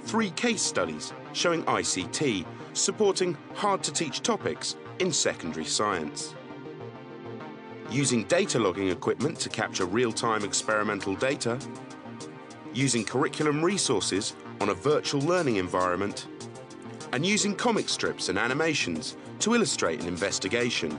Three case studies showing ICT supporting hard-to-teach topics in secondary science. Using data logging equipment to capture real-time experimental data, using curriculum resources on a virtual learning environment, and using comic strips and animations to illustrate an investigation.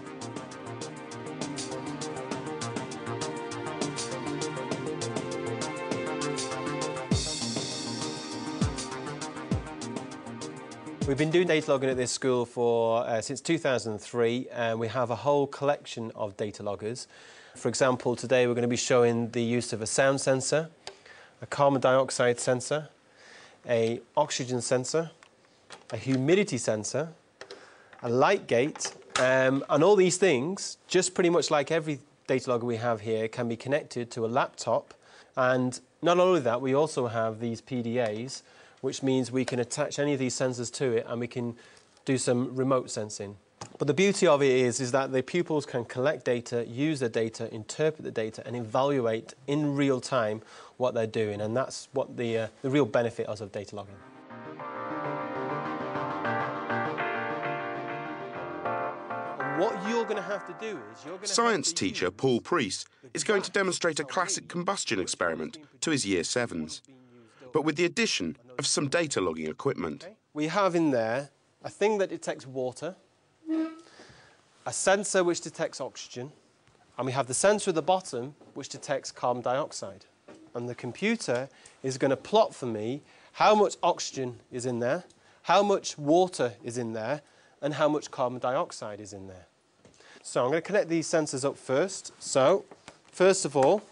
We've been doing data logging at this school for since 2003, and we have a whole collection of data loggers. For example, today we're going to be showing the use of a sound sensor, a carbon dioxide sensor, an oxygen sensor, a humidity sensor, a light gate, and all these things, just pretty much like every data logger we have here, can be connected to a laptop. And not only that, we also have these PDAs, which means we can attach any of these sensors to it and we can do some remote sensing. But the beauty of it is that the pupils can collect data, use the data, interpret the data and evaluate in real time what they're doing, and that's what the real benefit is of data logging. And what you're going to have to do is Science teacher Paul Preece is going to demonstrate a classic combustion experiment to his Year 7s, but with the addition of some data logging equipment. We have in there a thing that detects water, a sensor which detects oxygen, and we have the sensor at the bottom which detects carbon dioxide. And the computer is going to plot for me how much oxygen is in there, how much water is in there, and how much carbon dioxide is in there. So I'm going to connect these sensors up first. So, first of all,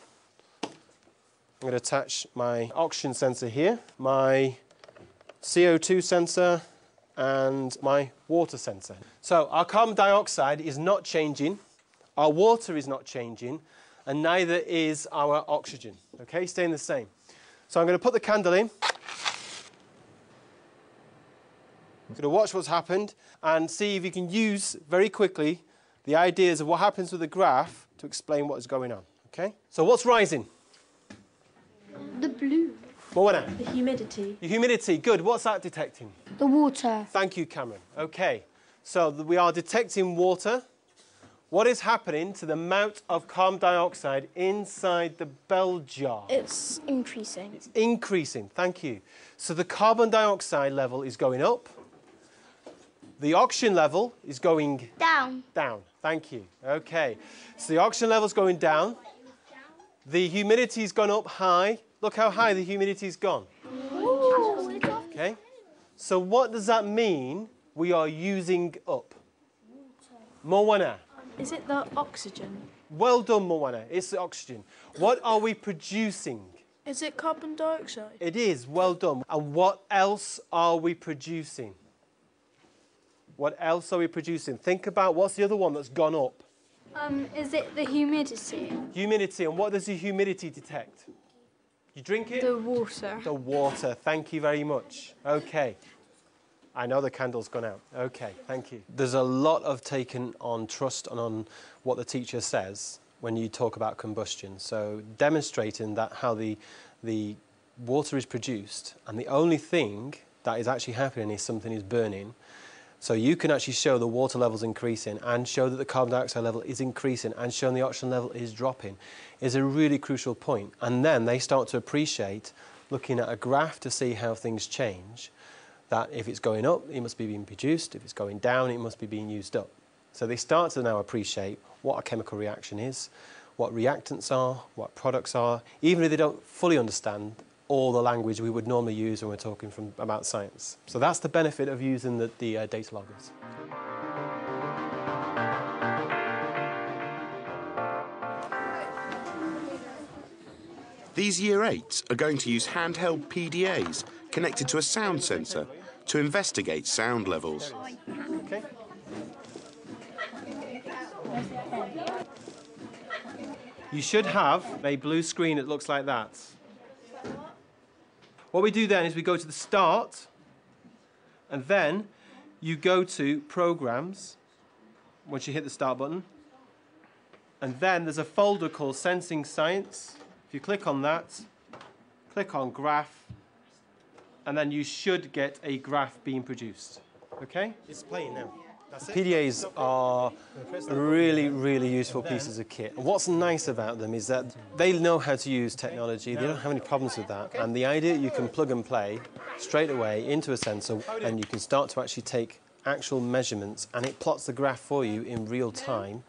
I'm going to attach my oxygen sensor here, my CO2 sensor, and my water sensor. So our carbon dioxide is not changing, our water is not changing, and neither is our oxygen. Okay, staying the same. So I'm going to put the candle in. I'm going to watch what's happened and see if you can use very quickly the ideas of what happens with the graph to explain what is going on. Okay? So what's rising? The blue. Moana? The humidity. The humidity, good. What's that detecting? The water. Thank you, Cameron. Okay, so we are detecting water. What is happening to the amount of carbon dioxide inside the bell jar? It's increasing. It's increasing, thank you. So the carbon dioxide level is going up. The oxygen level is going down. Down, thank you. Okay, so the oxygen level is going down. The humidity's gone up high. Look how high the humidity's gone. Ooh. Okay, so what does that mean we are using up? Moana. Is it the oxygen? Well done, Moana. It's the oxygen. What are we producing? Is it carbon dioxide? It is, well done. And what else are we producing? What else are we producing? Think about what's the other one that's gone up. Is it the humidity? Humidity. And what does the humidity detect? You drink it? The water. The water. Thank you very much. Okay. I know the candle's gone out. Okay, thank you. There's a lot of taken on trust and on what the teacher says when you talk about combustion. So demonstrating that how the water is produced and the only thing that is actually happening is something is burning. So you can actually show the water levels increasing and show that the carbon dioxide level is increasing and showing the oxygen level is dropping is a really crucial point. And then they start to appreciate looking at a graph to see how things change, that if it's going up, it must be being produced. If it's going down, it must be being used up. So they start to now appreciate what a chemical reaction is, what reactants are, what products are, even if they don't fully understand all the language we would normally use when we're talking about science. So that's the benefit of using the data loggers. These Year 8s are going to use handheld PDAs connected to a sound sensor to investigate sound levels. Okay. You should have a blue screen that looks like that. What we do then is we go to the start, and then you go to Programs, once you hit the start button. And then there's a folder called Sensing Science. If you click on that, click on Graph, and then you should get a graph being produced. Okay? It's playing now. PDAs are really, really useful pieces of kit. And what's nice about them is that they know how to use technology. They don't have any problems with that. And the idea you can plug and play straight away into a sensor, and you can start to actually take actual measurements, and it plots the graph for you in real time,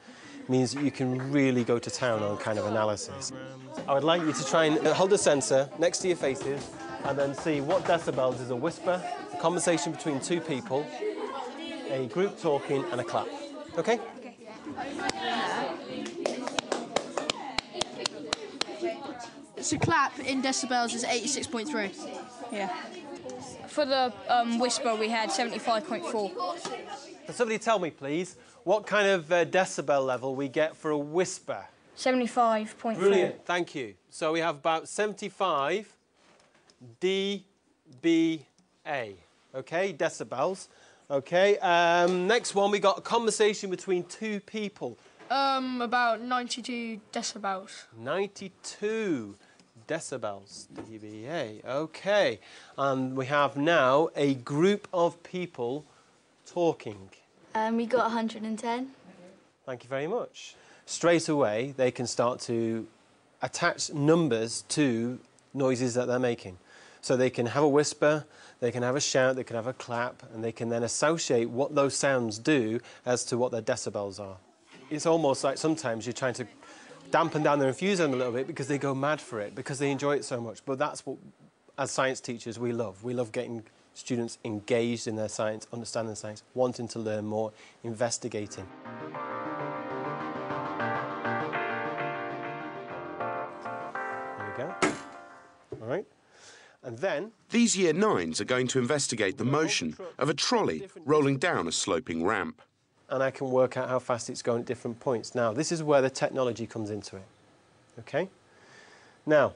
means that you can really go to town on kind of analysis. I would like you to try and hold the sensor next to your faces and then see what decibels is a whisper, a conversation between two people, a group talking, and a clap. Okay? So clap in decibels is 86.3. Yeah. For the whisper, we had 75.4. Can somebody tell me, please, what kind of decibel level we get for a whisper? 75.4. Brilliant, thank you. So we have about 75 dBA, okay, decibels. Okay, next one, we got a conversation between two people. About 92 decibels. 92 decibels, dBA, okay. And we have now a group of people talking. We got 110. Thank you very much. Straight away, they can start to attach numbers to noises that they're making. So they can have a whisper, they can have a shout, they can have a clap, and they can then associate what those sounds do as to what their decibels are. It's almost like sometimes you're trying to dampen down their enthusiasm a little bit because they go mad for it, because they enjoy it so much. But that's what, as science teachers, we love. We love getting students engaged in their science, understanding science, wanting to learn more, investigating. There we go. All right. And then These Year 9s are going to investigate the motion of a trolley rolling down a sloping ramp. and I can work out how fast it's going at different points. Now, this is where the technology comes into it. Okay? Now,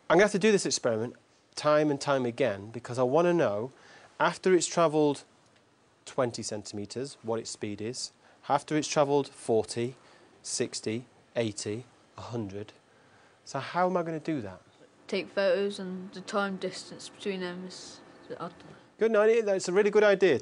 I'm going to have to do this experiment time and time again because I want to know, after it's travelled 20 centimetres, what its speed is. After it's travelled 40, 60, 80, 100. So how am I going to do that? Take photos and the time distance between them is... I don't know. Good idea. That's a really good idea. I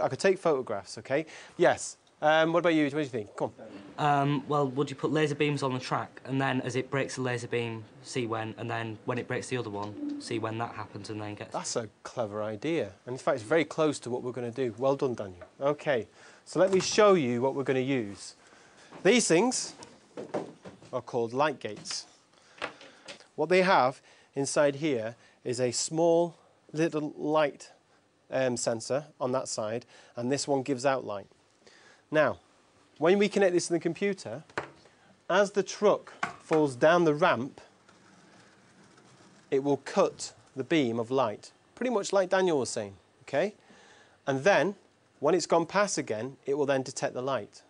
could take photographs, OK? Yes. What about you? What do you think? Come on. Well, would you put laser beams on the track and then as it breaks the laser beam, see when, and then when it breaks the other one, see when that happens and then get... That's a clever idea. And in fact, it's very close to what we're going to do. Well done, Daniel. OK. So let me show you what we're going to use. These things are called light gates. What they have inside here is a small little light sensor on that side, and this one gives out light. Now, when we connect this to the computer, as the truck falls down the ramp, it will cut the beam of light, pretty much like Daniel was saying, okay? And then, when it's gone past again, it will then detect the light.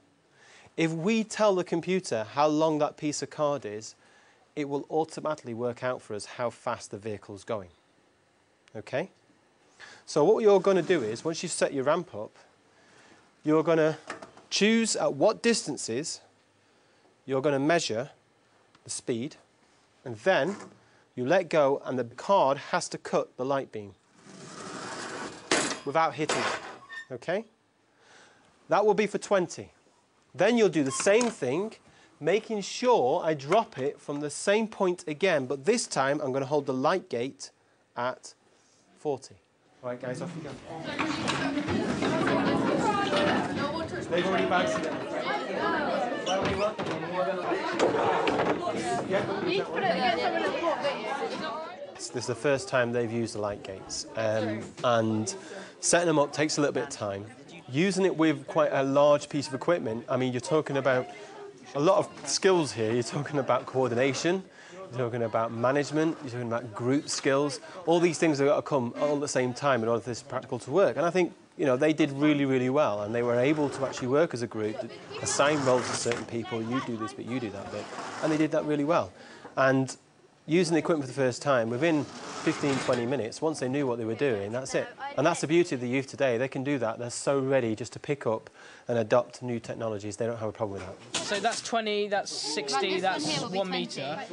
If we tell the computer how long that piece of card is, it will automatically work out for us how fast the vehicle's going, okay? So what you're going to do is, once you've set your ramp up, you're going to choose at what distances you're going to measure the speed, and then you let go and the card has to cut the light beam without hitting it, okay? That will be for 20. Then you'll do the same thing, making sure I drop it from the same point again, but this time I'm going to hold the light gate at 40. All right, guys, off you go. They've already bounced it. This is the first time they've used the light gates, and setting them up takes a little bit of time. Using it with quite a large piece of equipment, I mean, you're talking about a lot of skills here. You're talking about coordination, you're talking about management, you're talking about group skills. All these things have got to come all at the same time in order for this practical to work. And I think, you know, they did really, really well, and they were able to actually work as a group, assign roles to certain people, you do this bit, you do that bit, and they did that really well. And using the equipment for the first time, within 15, 20 minutes, once they knew what they were doing, that's it. And that's the beauty of the youth today. They can do that. They're so ready just to pick up and adopt new technologies. They don't have a problem with that. So that's 20, that's 60, that's 1 metre.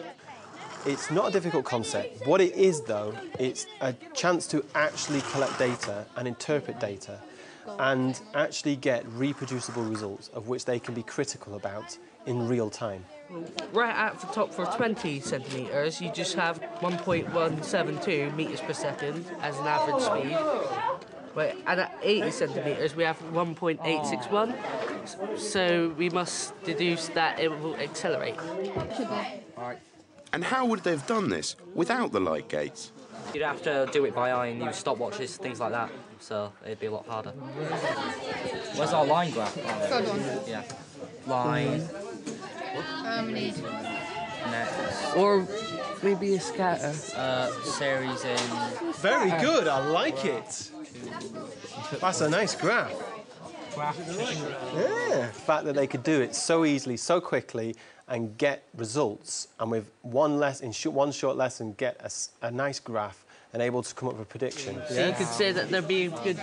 It's not a difficult concept. What it is, though, it's a chance to actually collect data and interpret data and actually get reproducible results of which they can be critical about in real time. Right at the top for 20 centimetres, you just have 1.172 metres per second as an average speed. And at 80 centimetres, we have 1.861. So we must deduce that it will accelerate. And how would they have done this without the light gates? You'd have to do it by eye and use stopwatches, things like that, so it'd be a lot harder. Where's our line graph? Good one. Yeah. Line. Next. Or maybe a scatter. Series in... Very good, I like it. That's a nice graph. Yeah, the fact that they could do it so easily, so quickly, and get results, and with one short lesson get a nice graph and able to come up with a prediction. So you could say that there'd be a good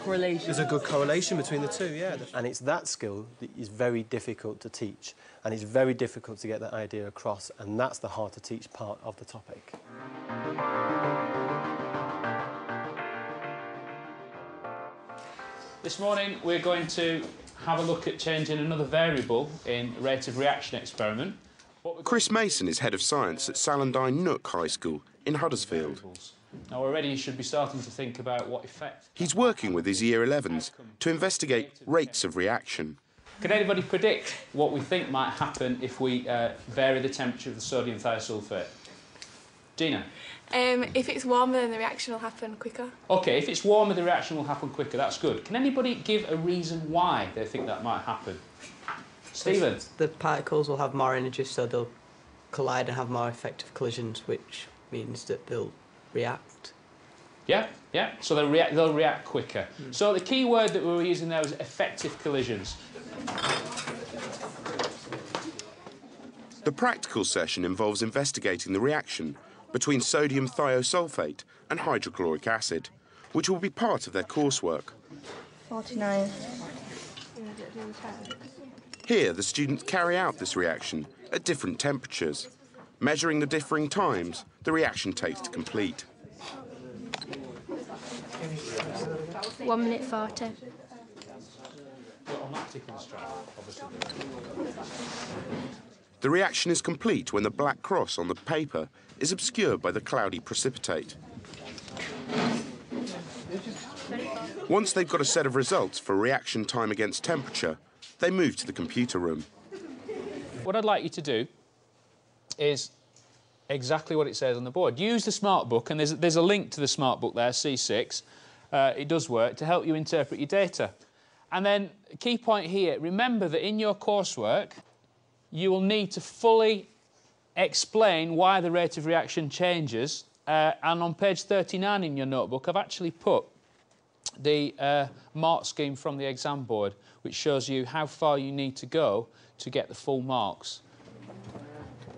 correlation. There's a good correlation between the two, yeah. And it's that skill that is very difficult to teach, and it's very difficult to get that idea across, and that's the hard to teach part of the topic. This morning we're going to have a look at changing another variable in rate of reaction experiment. Chris Mason is head of science at Salandine Nook High School in Huddersfield. Now already you should be starting to think about what effect... He's working with his Year 11s to investigate rates of reaction. Can anybody predict what we think might happen if we vary the temperature of the sodium thiosulfate? Gina? If it's warmer, then the reaction will happen quicker. OK, if it's warmer, the reaction will happen quicker. That's good. Can anybody give a reason why they think that might happen? Stephen? The particles will have more energy, so they'll collide and have more effective collisions, which means that they'll react. Yeah. So they'll react quicker. So the key word that we were using there was effective collisions. The practical session involves investigating the reaction between sodium thiosulfate and hydrochloric acid, which will be part of their coursework. 49. Here, the students carry out this reaction at different temperatures, measuring the differing times the reaction takes to complete. 1 minute 40. The reaction is complete when the black cross on the paper is obscured by the cloudy precipitate. Once they've got a set of results for reaction time against temperature, they move to the computer room. What I'd like you to do is exactly what it says on the board. Use the smart book, and there's a link to the smart book there, C6. It does work to help you interpret your data. And then, key point here, remember that in your coursework, you will need to fully explain why the rate of reaction changes. And on page 39 in your notebook, I've actually put the mark scheme from the exam board, which shows you how far you need to go to get the full marks.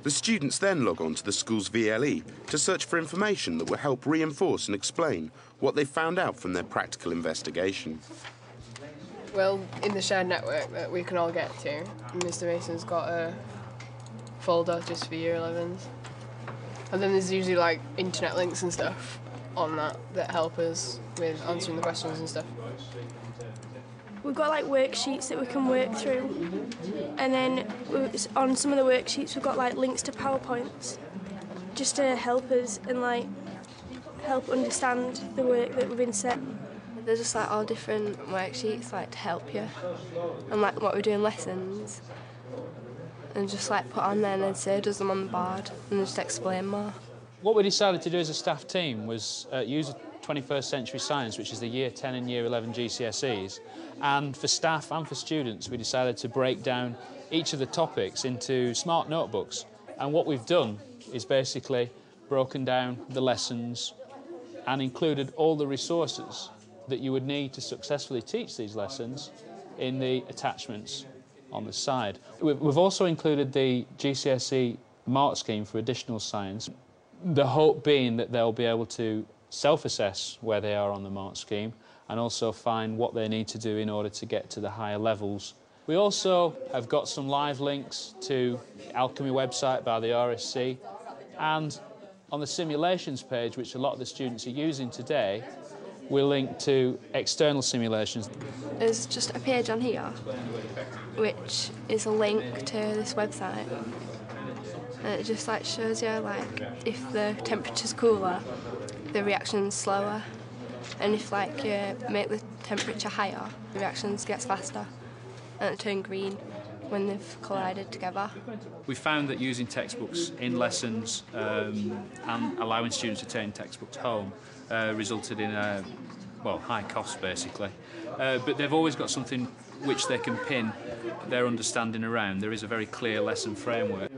The students then log on to the school's VLE to search for information that will help reinforce and explain what they've found out from their practical investigation. Well, in the shared network that we can all get to, Mr. Mason's got a folder just for Year 11s. And then there's usually like internet links and stuff on that help us with answering the questions and stuff. We've got like worksheets that we can work through, and then on some of the worksheets we've got like links to PowerPoints just to help us and like help understand the work that we've been set. There's just like all different worksheets like to help you, and like what we do in lessons, and just like put on there and then Sir does them on the board and just explain more. What we decided to do as a staff team was use 21st Century Science, which is the Year 10 and Year 11 GCSEs, and for staff and for students we decided to break down each of the topics into smart notebooks, and what we've done is basically broken down the lessons and included all the resources that you would need to successfully teach these lessons in the attachments on the side. We've also included the GCSE mark scheme for additional science. The hope being that they'll be able to self-assess where they are on the mark scheme and also find what they need to do in order to get to the higher levels. We also have got some live links to the Alchemy website by the RSC, and on the simulations page, which a lot of the students are using today, we link to external simulations. There's just a page on here which is a link to this website, and it just like shows you like if the temperature's cooler, the reaction's slower, and if like you make the temperature higher, the reactions gets faster and it turn green when they've collided together. We found that using textbooks in lessons and allowing students to take textbooks home resulted in high costs basically. But they've always got something which they can pin their understanding around. There is a very clear lesson framework.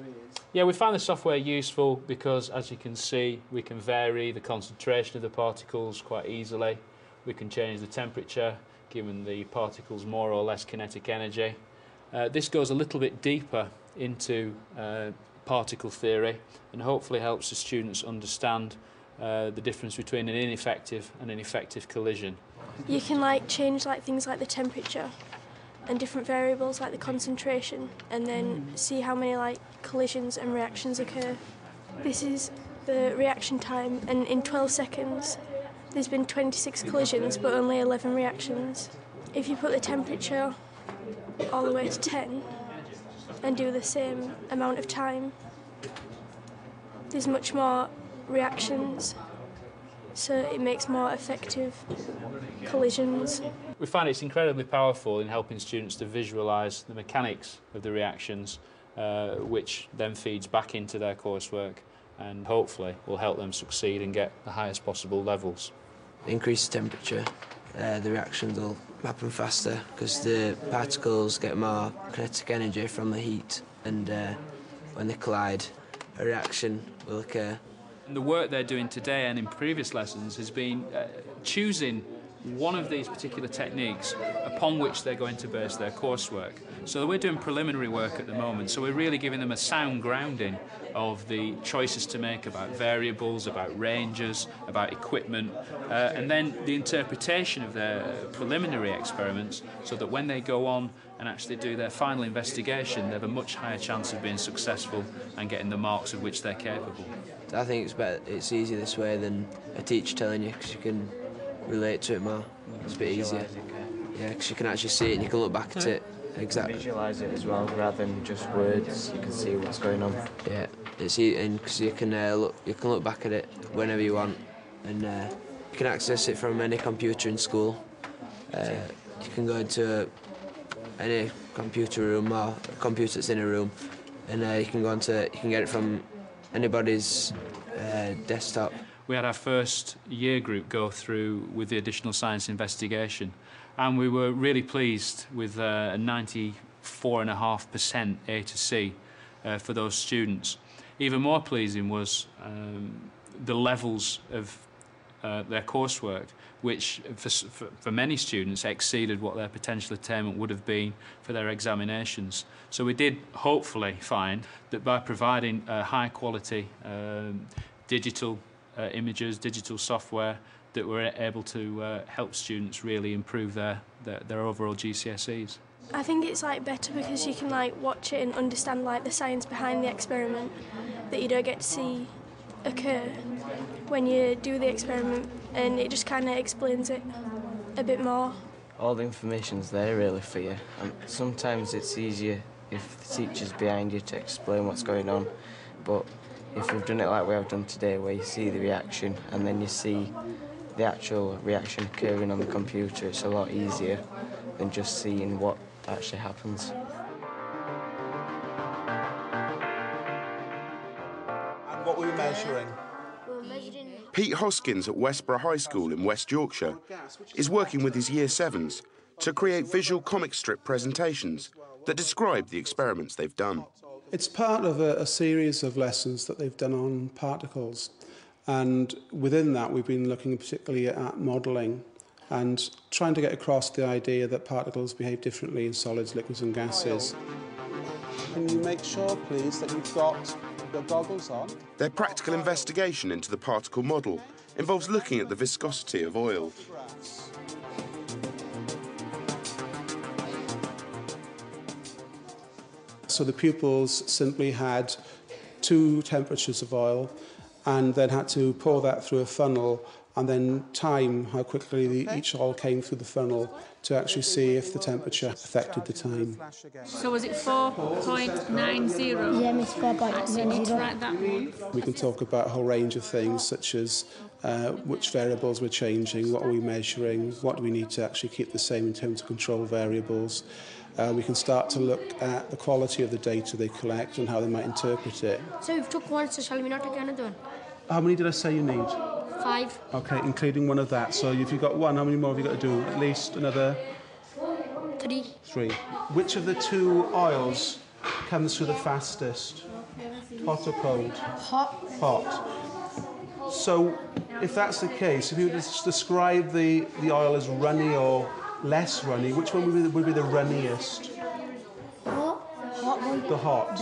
Yeah, we found the software useful because, as you can see, we can vary the concentration of the particles quite easily. We can change the temperature, giving the particles more or less kinetic energy. This goes a little bit deeper into particle theory and hopefully helps the students understand the difference between an ineffective and an effective collision. You can like change like things like the temperature and different variables like the concentration, and then see how many like collisions and reactions occur. This is the reaction time, and in 12 seconds there's been 26 collisions but only 11 reactions. If you put the temperature all the way to 10 and do the same amount of time, there's much more reactions, so it makes more effective collisions. We find it's incredibly powerful in helping students to visualise the mechanics of the reactions, which then feeds back into their coursework and hopefully will help them succeed and get the highest possible levels. Increased temperature, the reactions will happen faster because the particles get more kinetic energy from the heat, and when they collide, a reaction will occur. And the work they're doing today and in previous lessons has been choosing one of these particular techniques upon which they're going to base their coursework. So we're doing preliminary work at the moment, so we're really giving them a sound grounding of the choices to make about variables, about ranges, about equipment, and then the interpretation of their preliminary experiments, so that when they go on and actually do their final investigation, they have a much higher chance of being successful and getting the marks of which they're capable. I think it's easier this way than a teacher telling you, because you can relate to it more. It's a bit easier. Yeah, because you can actually see it and you can look back at it. Exactly. Visualise it as well, rather than just words. You can see what's going on. Yeah, it's because you can look back at it whenever you want, and you can access it from any computer in school. You can go into any computer room or a computer that's in a room, and you can get it from anybody's desktop. We had our first year group go through with the additional science investigation, and we were really pleased with a 94.5% A to C for those students. Even more pleasing was the levels of their coursework, which for many students exceeded what their potential attainment would have been for their examinations. So we did hopefully find that by providing high quality digital images, digital software, that we're able to help students really improve their overall GCSEs. I think it's like better because you can like watch it and understand like the science behind the experiment that you don't get to see occur when you do the experiment, and it just kind of explains it a bit more. All the information's there really for you, and sometimes it's easier if the teacher's behind you to explain what's going on, but if we've done it like we have done today, where you see the reaction and then you see the actual reaction occurring on the computer, it's a lot easier than just seeing what actually happens. And what were we measuring? Pete Hoskins at Westborough High School in West Yorkshire is working with his Year 7s to create visual comic strip presentations that describe the experiments they've done. It's part of a series of lessons that they've done on particles, and within that we've been looking particularly at modelling and trying to get across the idea that particles behave differently in solids, liquids and gases. Can you make sure, please, that you've got Got goggles on. Their practical investigation into the particle model involves looking at the viscosity of oil. So the pupils simply had 2 temperatures of oil and then had to pour that through a funnel and then time how quickly each oil came through the funnel to actually see if the temperature affected the time. So was it 4.90? Yeah, Miss, 4.90. I need to write that one. We can talk about a whole range of things, such as which variables we're changing, what are we measuring, what do we need to actually keep the same in terms of control variables. We can start to look at the quality of the data they collect and how they might interpret it. So we've took one, so shall we not take another one? How many did I say you need? 5. Okay, including one of that. So if you've got one, how many more have you got to do? At least another 3. 3. Which of the 2 oils comes through the fastest? Hot or cold? Hot. Hot. So if that's the case, if you were to describe the oil as runny or less runny, which one would be the runniest? Hot one. The hot.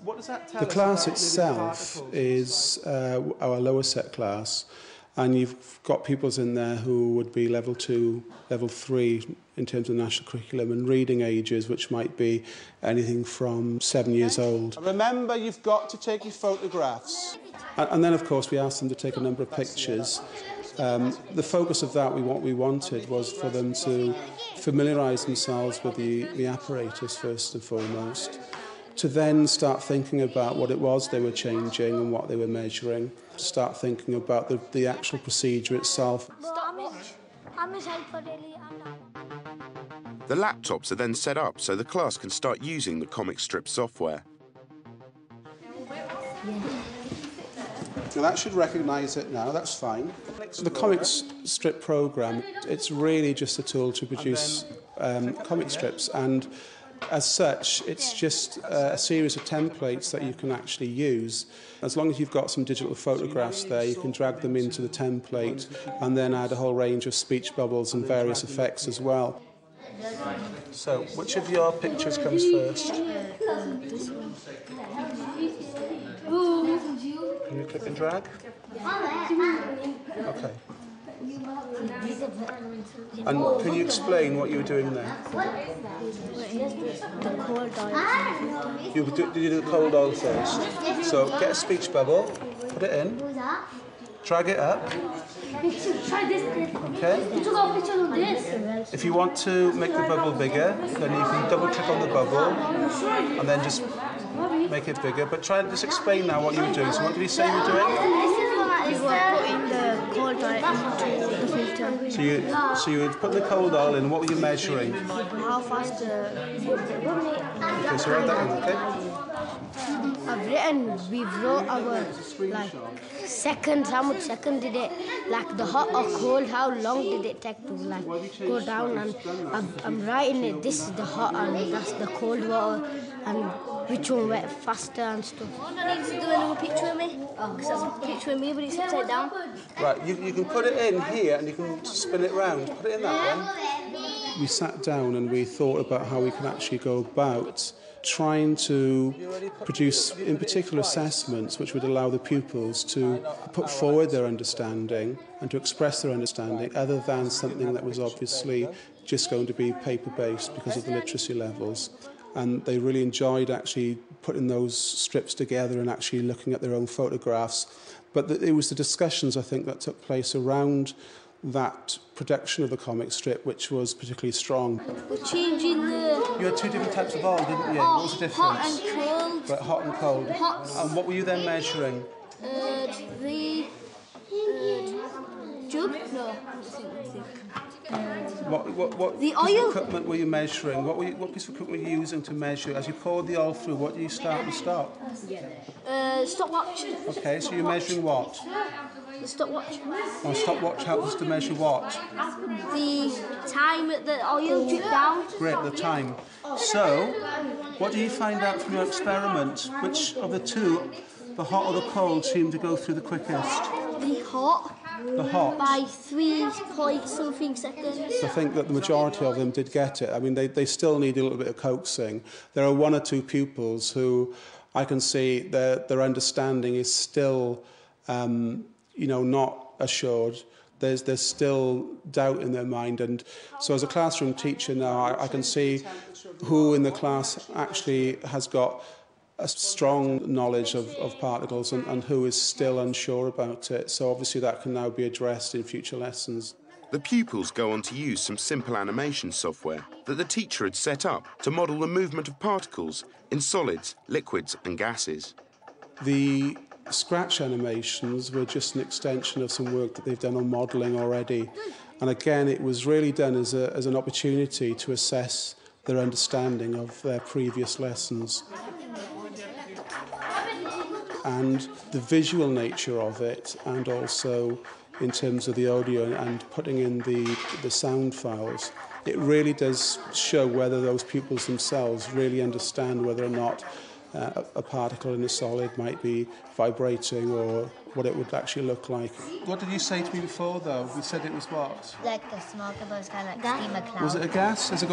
What does that tell us? The class itself is our lower set class, and you've got pupils in there who would be level 2, level 3 in terms of national curriculum, and reading ages, which might be anything from 7 years old. Remember, you've got to take your photographs. And then, of course, we asked them to take a number of pictures. The focus of that, what we wanted was for them to familiarise themselves with the apparatus first and foremost, to then start thinking about what it was they were changing and what they were measuring, to start thinking about the actual procedure itself. The laptops are then set up so the class can start using the comic strip software. Now that should recognise it now, that's fine. The comic strip programme, it's really just a tool to produce comic strips, and as such, it's just a series of templates that you can actually use. As long as you've got some digital photographs there, you can drag them into the template and then add a whole range of speech bubbles and various effects as well. So, which of your pictures comes first? This one. Can you click and drag? Okay. And can you explain what you were doing there? The cold oil. You do the cold oil first. So get a speech bubble, put it in, drag it up. Okay. If you want to make the bubble bigger, then you can double click on the bubble and then just make it bigger. But try and just explain now what you were doing. So what did you say you were doing? We were putting the cold oil into the filter. So you would put the cold oil in. What were you measuring? How fast Okay, so write that in, okay? we wrote our seconds, how much second did it, like the hot or cold, how long did it take to go down, and I'm writing it, this is the hot and that's the cold water, and which one went faster and stuff. I need to do another picture of me, because that's a picture of me but it's upside down. Right, you can put it in here and you can spin it round. Put it in that one. We sat down and we thought about how we can actually go about trying to produce, in particular, assessments which would allow the pupils to put forward their understanding and to express their understanding other than something that was obviously just going to be paper-based because of the literacy levels. And they really enjoyed actually putting those strips together and actually looking at their own photographs. But it was the discussions, I think, that took place around that production of the comic strip which was particularly strong. We're changing the... You had 2 different types of oil, didn't you? What was the difference? Hot and cold. Right, hot and cold. Hot. And what were you then measuring? The jug? No, I think. What the piece oil? of equipment were you measuring? What piece of equipment were you using to measure? As you poured the oil through, what do you start and stop? Stopwatch. Okay, so you're measuring what? The stopwatch. Oh, stopwatch helps us to measure what? The time that the oil dripped down. Great, the time. So, what do you find out from your experiment? Which of the 2, the hot or the cold, seemed to go through the quickest? The hot. The hot? By 3 point something seconds. I think that the majority of them did get it. I mean, they still need a little bit of coaxing. There are 1 or 2 pupils who I can see their understanding is still, not assured. There's still doubt in their mind, and so as a classroom teacher now, I can see who in the class actually has got a strong knowledge of particles and who is still unsure about it. So obviously that can now be addressed in future lessons. The pupils go on to use some simple animation software that the teacher had set up to model the movement of particles in solids, liquids and gases. The scratch animations were just an extension of some work that they've done on modelling already. And again, it was really done as an opportunity to assess their understanding of their previous lessons. And the visual nature of it, and also in terms of the audio and putting in the sound files, it really does show whether those pupils themselves really understand whether or not a particle in a solid might be vibrating or what it would actually look like. What did you say to me before, though? We said it was what? Like a smoke, but it's kind of like steam, a cloud. Was it a gas? Is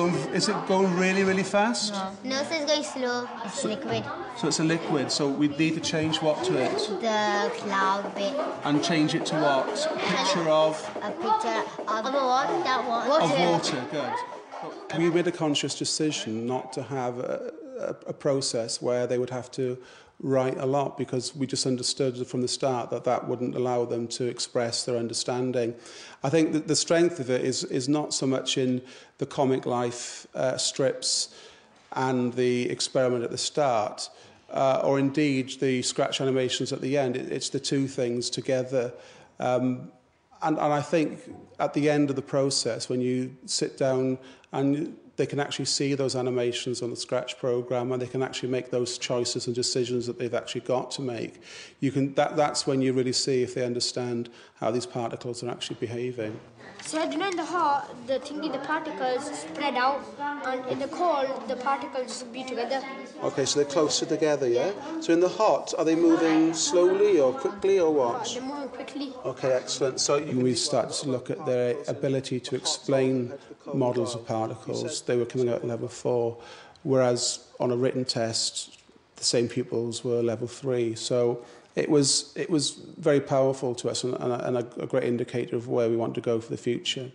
it going really, really fast? No, so it's going slow. It's liquid. So it's a liquid, so we need to change what to it? The cloud bit. And change it to what? A picture of? A picture of what? That water. Of water, good. We made a conscious decision not to have a process where they would have to write a lot, because we just understood from the start that wouldn't allow them to express their understanding. I think that the strength of it is not so much in the comic life strips and the experiment at the start, or indeed the scratch animations at the end. It's the two things together. And I think at the end of the process, when you sit down and they can actually see those animations on the Scratch program, and they can actually make those choices and decisions that they've actually got to make. That's when you really see if they understand how these particles are actually behaving. So in the hot, the particles spread out, and in the cold, the particles just be together. Okay, so they're closer together, yeah? So in the hot, are they moving slowly or quickly or what? They're moving quickly. Okay, excellent. So we started to look at their ability to explain models of particles. They were coming out at level 4, whereas on a written test, the same pupils were level 3. So it was very powerful to us, and a great indicator of where we want to go for the future.